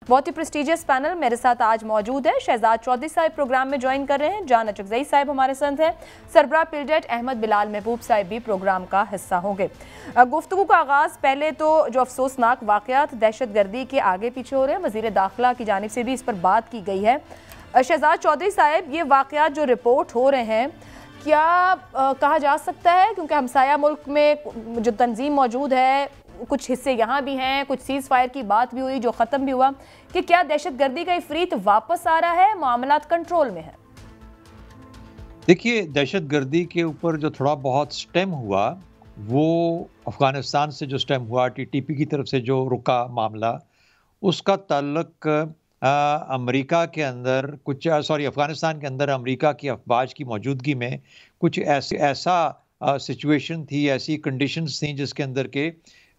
बहुत ही prestigious panel मेरे साथ आज मौजूद है। शहजाद चौधरी साहब प्रोग्राम में ज्वाइन कर रहे हैं, जान अचकजई साहब हमारे साथ हैं, सरबराह पिलडेट अहमद बिलाल महबूब साहब भी प्रोग्राम का हिस्सा होंगे। गुफ्तगू का आगाज़ पहले तो जो अफसोसनाक वाक़यात दहशत गर्दी के आगे पीछे हो रहे हैं, वज़ीर दाखिला की जानिब से भी इस पर बात की गई है। शहजाद चौधरी साहब, ये वाक़यात जो रिपोर्ट हो रहे हैं, क्या कहा जा सकता है, क्योंकि हमसाया मुल्क में जो तंजीम मौजूद है, कुछ हिस्से यहाँ भी हैं, कुछ सीज़ फायर की बात भी हुई जो ख़त्म भी हुआ, कि क्या दहशत गर्दी का इफरीत वापस आ रहा है, मामलात कंट्रोल में है? देखिए, दहशत गर्दी के ऊपर जो थोड़ा बहुत स्टेम हुआ, वो अफ़गानिस्तान से जो स्टेम हुआ, टीटीपी की तरफ से जो रुका मामला, उसका ताल्लुक अमेरिका के अंदर अफ़गानिस्तान के अंदर अमेरिका की अफ़वाज की मौजूदगी में कुछ ऐसा सिचुएशन थी, ऐसी कंडीशंस थी जिसके अंदर के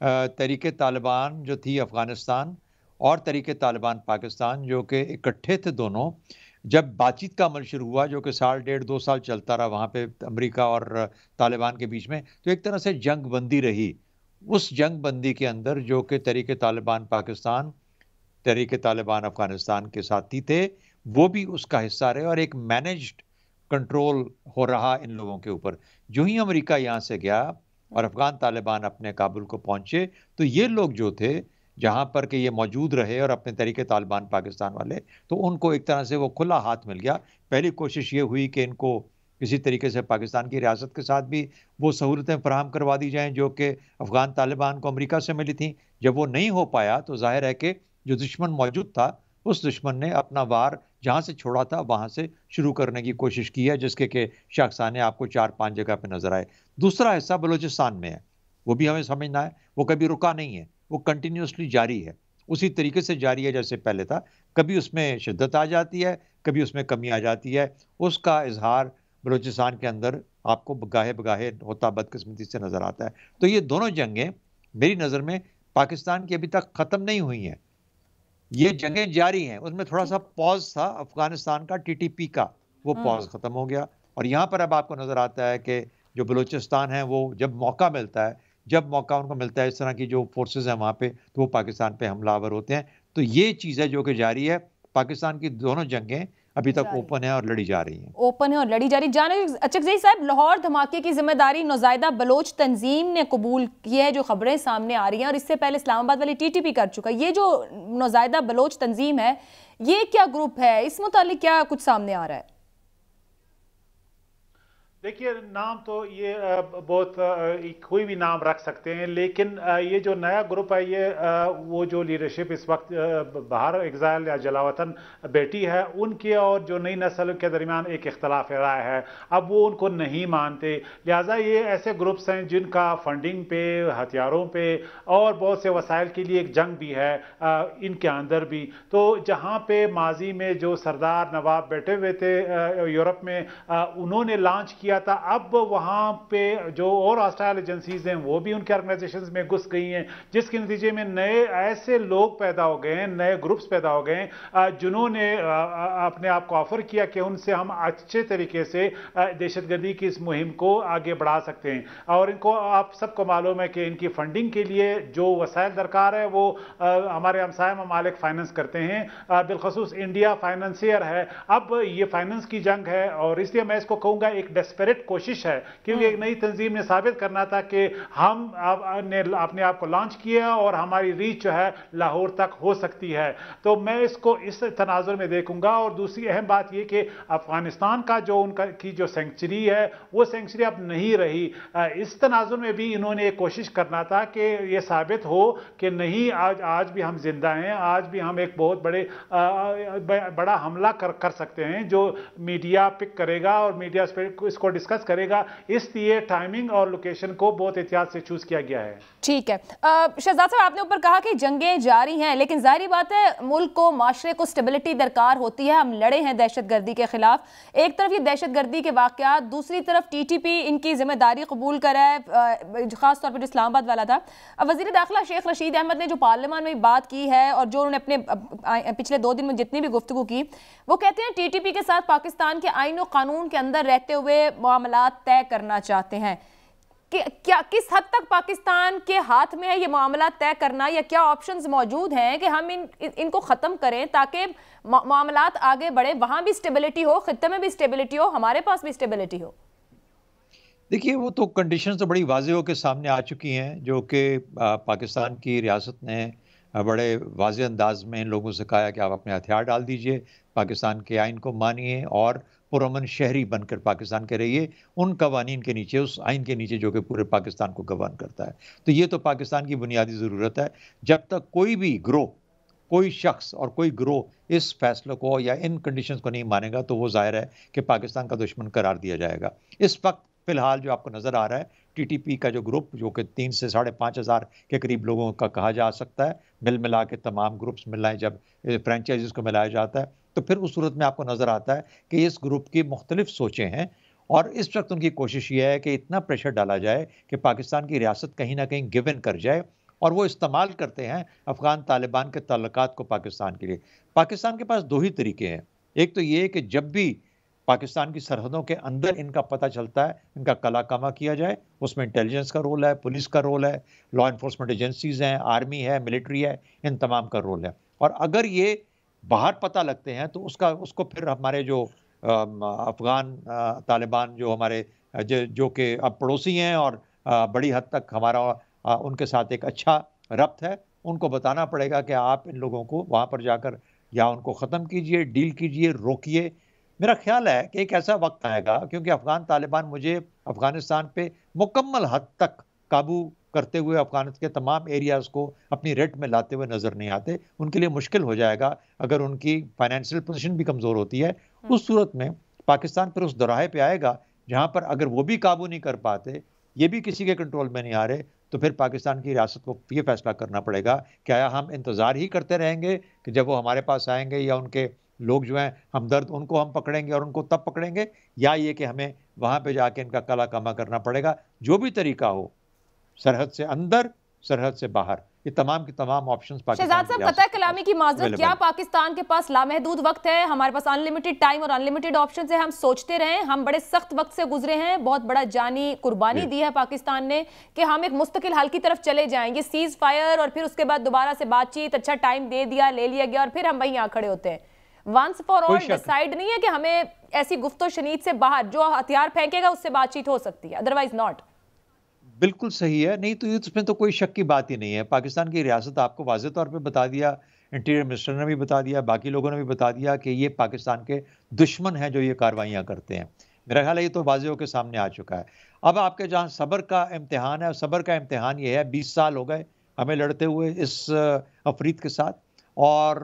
तहरीक तालिबान जो थी अफ़गानिस्तान और तहरीक तालिबान पाकिस्तान, जो कि इकट्ठे थे दोनों, जब बातचीत का अमल शुरू हुआ, जो कि साल डेढ़ 2 साल चलता रहा वहाँ पे अमेरिका और तालिबान के बीच में, तो एक तरह से जंग बंदी रही। उस जंग बंदी के अंदर जो कि तहरीक तालिबान पाकिस्तान, तहरीक तालिबान अफ़गानिस्तान के साथी थे, वो भी उसका हिस्सा रहे और एक मैनेज्ड कंट्रोल हो रहा इन लोगों के ऊपर। जो ही अमेरिका यहाँ से गया और अफ़गान तालिबान अपने काबुल को पहुँचे, तो ये लोग जो थे, जहाँ पर कि ये मौजूद रहे और अपने तरीके तालिबान पाकिस्तान वाले, तो उनको एक तरह से वो खुला हाथ मिल गया। पहली कोशिश ये हुई कि इनको किसी तरीके से पाकिस्तान की रियासत के साथ भी वो सहूलतें फराहम करवा दी जाएँ, जो कि अफ़गान तालिबान को अमेरिका से मिली थी। जब वो नहीं हो पाया, तो ज़ाहिर है कि जो दुश्मन मौजूद था, उस दुश्मन ने अपना वार जहाँ से छोड़ा था, वहाँ से शुरू करने की कोशिश की है, जिसके कि शाखसाने आपको 4-5 जगह पे नज़र आए। दूसरा हिस्सा बलूचिस्तान में है, वो भी हमें समझना है, वो कभी रुका नहीं है, वो कंटिन्यूअसली जारी है, उसी तरीके से जारी है जैसे पहले था। कभी उसमें शिद्दत आ जाती है, कभी उसमें कमी आ जाती है। उसका इज़हार बलूचिस्तान के अंदर आपको गाहे-बगाहे होता बदकिस्मती से नज़र आता है। तो ये दोनों जंगें मेरी नज़र में पाकिस्तान की अभी तक ख़त्म नहीं हुई हैं। ये जंगें जारी हैं, उसमें थोड़ा-सा पॉज़ था अफ़गानिस्तान का, टीटीपी का, वो पॉज़ ख़त्म हो गया और यहाँ पर अब आपको नज़र आता है कि जो बलूचिस्तान है, वो जब मौका मिलता है, जब मौका उनको मिलता है, इस तरह की जो फ़ोर्सेज़ हैं वहाँ पे, तो वो पाकिस्तान पे हमलावर होते हैं। तो ये चीज़ है जो कि जारी है। पाकिस्तान की दोनों जंगें अभी तक ओपन है और लड़ी जा रही हैं। ओपन है और लड़ी जा रही। जान अचकजई साहब, लाहौर धमाके की जिम्मेदारी नौज़ायदा बलोच तंजीम ने कबूल की है, जो खबरें सामने आ रही हैं, और इससे पहले इस्लामाबाद वाली टीटीपी कर चुका है। ये जो नौज़ायदा बलोच तंजीम है, ये क्या ग्रुप है, इस मुतालिक क्या कुछ सामने आ रहा है? देखिए, नाम तो ये बहुत कोई भी नाम रख सकते हैं, लेकिन ये जो नया ग्रुप है, ये वो जो लीडरशिप इस वक्त बाहर एग्जाइल या जलावतन बैठी है, उनके और जो नई नस्ल के दरमियान एक इख्तलाफ राय है। अब वो उनको नहीं मानते, लिहाजा ये ऐसे ग्रुप्स हैं जिनका फंडिंग पे, हथियारों पे और बहुत से वसाइल के लिए एक जंग भी है इनके अंदर भी। तो जहाँ पे माजी में जो सरदार नवाब बैठे हुए थे यूरोप में, उन्होंने लॉन्च किया था, अब वहां पे जो और हॉस्टाइल एजेंसीज हैं वो भी उनके ऑर्गेनाइजेशंस में घुस गई हैं, जिसके नतीजे में नए ऐसे लोग पैदा हो गए हैं, नए ग्रुप्स पैदा हो गए हैं, जिन्होंने अपने आप को ऑफर किया कि उनसे हम अच्छे तरीके से दहशतगर्दी की इस मुहिम को आगे बढ़ा सकते हैं। और इनको आप सबको मालूम है कि इनकी फंडिंग के लिए जो वसाइल दरकार है वो हमारे हमसाया ममालिक फाइनेंस करते हैं, बिलखसूस इंडिया फाइनेंसियर है। अब ये फाइनेंस की जंग है और इसलिए मैं इसको कहूंगा एक डेस्परेट कोशिश है, क्योंकि एक नई तंजीम ने साबित करना था कि हम ने अपने आप को लॉन्च किया और हमारी रीच जो है लाहौर तक हो सकती है। तो मैं इसको इस तनाजुर में देखूंगा। और दूसरी अहम बात यह कि अफगानिस्तान का जो उनका की जो सेंचुरी है, वो सेंचुरी अब नहीं रही। इस तनाजुर में भी इन्होंने एक कोशिश करना था कि यह साबित हो कि नहीं, आज भी हम जिंदा हैं, आज भी हम एक बहुत बड़ा हमला कर सकते हैं, जो मीडिया पिक करेगा और मीडिया इसको डिस्कस करेगा। इसलिए टाइमिंग और लोकेशन को बहुत एहतियात से चूज किया गया है। ठीक है। शहजाद साहब, आपने ऊपर कहा कि जंगें जारी हैं, लेकिन जाहिर बात है मुल्क को, माशरे को स्टेबिलिटी दरकार होती है। हम लड़े हैं दहशतगर्दी के खिलाफ, एक तरफ ये दहशतगर्दी के वाकयात, दूसरी तरफ टीटीपी इनकी जिम्मेदारी कबूल करा है, खासतौर पर जो इस्लामाबाद वाला था। वज़ीर दाखिला शेख रशीद अहमद ने जो पार्लियामान में बात की है और जो उन्होंने अपने पिछले 2 दिन में जितनी भी गुफ्तगू की, वो कहते हैं टीटीपी के साथ पाकिस्तान के आईन और कानून के अंदर रहते हुए मामलात तय करना चाहते हैं। क्या किस हद तक पाकिस्तान के हाथ में है ये मामला तय करना, या क्या ऑप्शंस मौजूद हैं कि हम इनको खत्म करें ताकि मामलात आगे बढ़े, वहां भी स्टेबिलिटी हो, खित्ते में भी स्टेबिलिटी हो, हमारे पास भी स्टेबिलिटी हो? देखिए, वो तो कंडीशंस तो बड़ी वाज़ेह होकर सामने आ चुकी हैं, जो कि पाकिस्तान की रियासत ने बड़े वाज़ेह अंदाज में इन लोगों से कहा है कि आप अपने हथियार डाल दीजिए, पाकिस्तान के आइन को मानिए और पुरअमन शहरी बनकर पाकिस्तान के रहिए, उन कवानीन के नीचे, उस आइन के नीचे जो कि पूरे पाकिस्तान को गवर्न करता है। तो ये तो पाकिस्तान की बुनियादी ज़रूरत है। जब तक कोई भी ग्रोह, कोई शख्स और कोई ग्रोह इस फैसले को या इन कंडीशंस को नहीं मानेगा, तो वो ज़ाहिर है कि पाकिस्तान का दुश्मन करार दिया जाएगा। इस वक्त फिलहाल जो आपको नज़र आ रहा है, टीटीपी का जो ग्रुप, जो कि 3 से 5,500 के करीब लोगों का कहा जा सकता है, मिल मिला के तमाम ग्रुप्स मिलाएं, जब फ्रेंचाइजीज को मिलाया जाता है, तो फिर उस सूरत में आपको नज़र आता है कि इस ग्रुप की मुख्तलिफ सोचें हैं। और इस वक्त उनकी कोशिश ये है कि इतना प्रेशर डाला जाए कि पाकिस्तान की रियासत कहीं ना कहीं गिव इन कर जाए, और वो इस्तेमाल करते हैं अफगान तालिबान के ताल्लुकात को पाकिस्तान के लिए। पाकिस्तान के पास दो ही तरीके हैं। एक तो ये कि जब भी पाकिस्तान की सरहदों के अंदर इनका पता चलता है, इनका कला कामा किया जाए, उसमें इंटेलिजेंस का रोल है, पुलिस का रोल है, लॉ इन्फोर्समेंट एजेंसीज हैं, आर्मी है, मिलिट्री है, इन तमाम का रोल है। और अगर ये बाहर पता लगते हैं तो उसको फिर हमारे जो अफगान तालिबान जो हमारे जो कि अब पड़ोसी हैं और बड़ी हद तक हमारा उनके साथ एक अच्छा रब्त है, उनको बताना पड़ेगा कि आप इन लोगों को वहाँ पर जाकर या उनको ख़त्म कीजिए, डील कीजिए, रोकिए। मेरा ख्याल है कि एक ऐसा वक्त आएगा, क्योंकि अफगान तालिबान मुझे अफगानिस्तान पे मुकम्मल हद तक काबू करते हुए अफगानिस्तान के तमाम एरियाज़ को अपनी रेट में लाते हुए नज़र नहीं आते। उनके लिए मुश्किल हो जाएगा अगर उनकी फाइनेंशियल पोजीशन भी कमज़ोर होती है। उस सूरत में पाकिस्तान फिर उस दोराहे पे आएगा जहाँ पर अगर वो भी काबू नहीं कर पाते, ये भी किसी के कंट्रोल में नहीं आ रहे, तो फिर पाकिस्तान की रियासत को ये फैसला करना पड़ेगा, क्या हम इंतज़ार ही करते रहेंगे कि जब वो हमारे पास आएंगे, या उनके लोग जो हैं हमदर्द, उनको हम पकड़ेंगे और उनको तब पकड़ेंगे, या ये कि हमें वहाँ पे जाके इनका कला कामा करना पड़ेगा। जो भी तरीका हो, सरहद से अंदर, सरहद से बाहर, ये तमाम के तमाम ऑप्शंस पाकिस्तान। शहजाद साहब, कतई कलामी की माजरत, क्या पाकिस्तान के पास लामहदूद वक्त है? हमारे पास अनलिमिटेड टाइम और अनलिमिटेड ऑप्शंस है। हम सोचते रहें, हम बड़े सख्त वक्त से गुजरे हैं, बहुत बड़ा जानी कुर्बानी दी है पाकिस्तान ने, कि हम एक मुस्तकिल हल की तरफ चले जाएंगे, सीज फायर और फिर उसके बाद दोबारा से बातचीत, अच्छा टाइम दे दिया, ले लिया गया, और फिर हम वहीं आ खड़े होते हैं। वंस फॉर ऑल डिसाइड नहीं है कि हमें ऐसी गुफ्तो शनीद से बाहर, जो हथियार फेंकेगा उससे बातचीत हो सकती है, अदरवाइज नॉट। बिल्कुल सही है, नहीं तो इसमें तो कोई शक की बात ही नहीं है। पाकिस्तान की रियासत आपको वाज़ेह तौर पे बता दिया, इंटीरियर मिनिस्टर ने भी बता दिया, बाकी लोगों ने भी बता दिया कि ये पाकिस्तान के दुश्मन हैं जो ये कार्रवाइयाँ करते हैं। मेरा ख्याल है ये तो वाज़ेह होकर सामने आ चुका है। अब आपके जहाँ सब्र का इम्तिहान है, सब्र का इम्तिहान ये है, 20 साल हो गए हमें लड़ते हुए इस अफरीद के साथ, और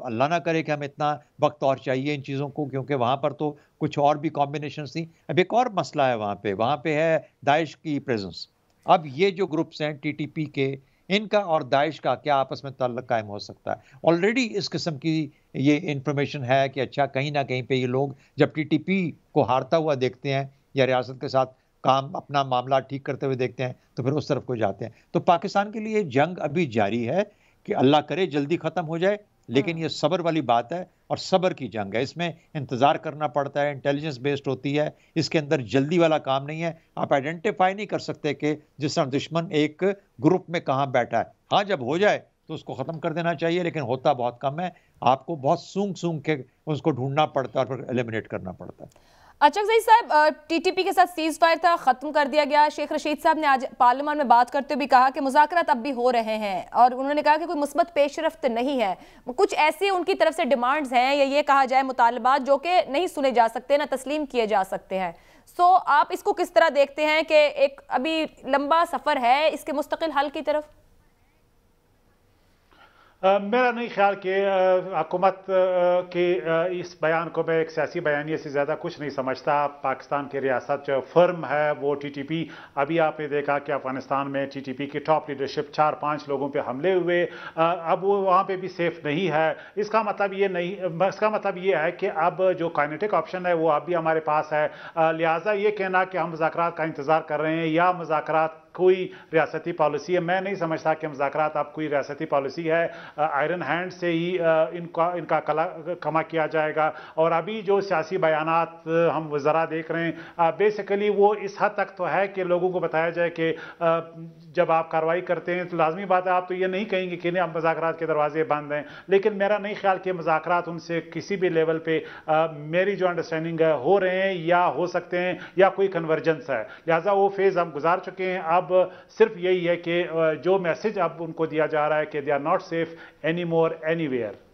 अल्लाह ना करे कि हमें इतना वक्त और चाहिए इन चीज़ों को, क्योंकि वहाँ पर तो कुछ और भी कॉम्बिनेशंस थी। अब एक और मसला है वहाँ पे है दाइश की प्रेजेंस। अब ये जो ग्रुप्स हैं टीटीपी के, इनका और दाइश का क्या आपस में ताल्लुक कायम हो सकता है? ऑलरेडी इस किस्म की ये इंफॉर्मेशन है कि अच्छा, कहीं ना कहीं पे ये लोग जब टीटीपी को हारता हुआ देखते हैं या रियासत के साथ काम अपना मामला ठीक करते हुए देखते हैं, तो फिर उस तरफ को जाते हैं। तो पाकिस्तान के लिए जंग अभी जारी है कि अल्लाह करे जल्दी ख़त्म हो जाए, लेकिन ये सब्र वाली बात है और सब्र की जंग है। इसमें इंतज़ार करना पड़ता है, इंटेलिजेंस बेस्ड होती है, इसके अंदर जल्दी वाला काम नहीं है। आप आइडेंटिफाई नहीं कर सकते कि जिस तरह दुश्मन एक ग्रुप में कहाँ बैठा है। हाँ, जब हो जाए तो उसको ख़त्म कर देना चाहिए, लेकिन होता बहुत कम है। आपको बहुत सूंघ सूंघ के उसको ढूंढना पड़ता है और फिर एलिमिनेट करना पड़ता है। अचकज़ई साहब, टीटीपी के साथ सीज फायर था, ख़त्म कर दिया गया। शेख रशीद साहब ने आज पार्लियामेंट में बात करते हुए भी कहा कि मुज़ाकरात अब भी हो रहे हैं, और उन्होंने कहा कि कोई मुस्बत पेशरफ्त नहीं है। कुछ ऐसी उनकी तरफ से डिमांड्स हैं, या ये कहा जाए मुतालबात, जो कि नहीं सुने जा सकते, ना तस्लीम किए जा सकते हैं। सो आप इसको किस तरह देखते हैं कि एक अभी लंबा सफ़र है इसके मुस्तकिल हल की तरफ? मेरा नहीं ख्याल कि हुकूमत के इस बयान को मैं एक सियासी बयानिए से ज़्यादा कुछ नहीं समझता। पाकिस्तान की रियासत जो फर्म है वो टीटीपी, अभी आपने देखा कि अफगानिस्तान में टीटीपी की टॉप लीडरशिप 4-5 लोगों पे हमले हुए, अब वो वहाँ पे भी सेफ नहीं है। इसका मतलब ये है कि अब जो काइनेटिक ऑप्शन है वो अब भी हमारे पास है। लिहाजा ये कहना कि हम मुज़ाकरात का इंतज़ार कर रहे हैं या मुज़ाकरात कोई रियासती पॉलिसी है। मैं नहीं समझता कि मुज़ाकरात अब कोई रियासती पॉलिसी है। आयरन हैंड से ही इनका कमा किया जाएगा। और अभी जो सियासी बयानात हम वज़रा देख रहे हैं, बेसिकली वो इस हद तक तो है कि लोगों को बताया जाए कि जब आप कार्रवाई करते हैं तो लाजमी बात है आप तो ये नहीं कहेंगे कि नहीं, अब मुज़ाकरात के दरवाजे बंद हैं। लेकिन मेरा नहीं ख्याल कि मुज़ाकरात उनसे किसी भी लेवल पे मेरी जो अंडरस्टैंडिंग है हो रहे हैं या हो सकते हैं या कोई कन्वर्जेंस है। लिहाजा वो फेज़ हम गुजार चुके हैं। अब सिर्फ यही है कि जो मैसेज अब उनको दिया जा रहा है कि they are not safe any more anywhere.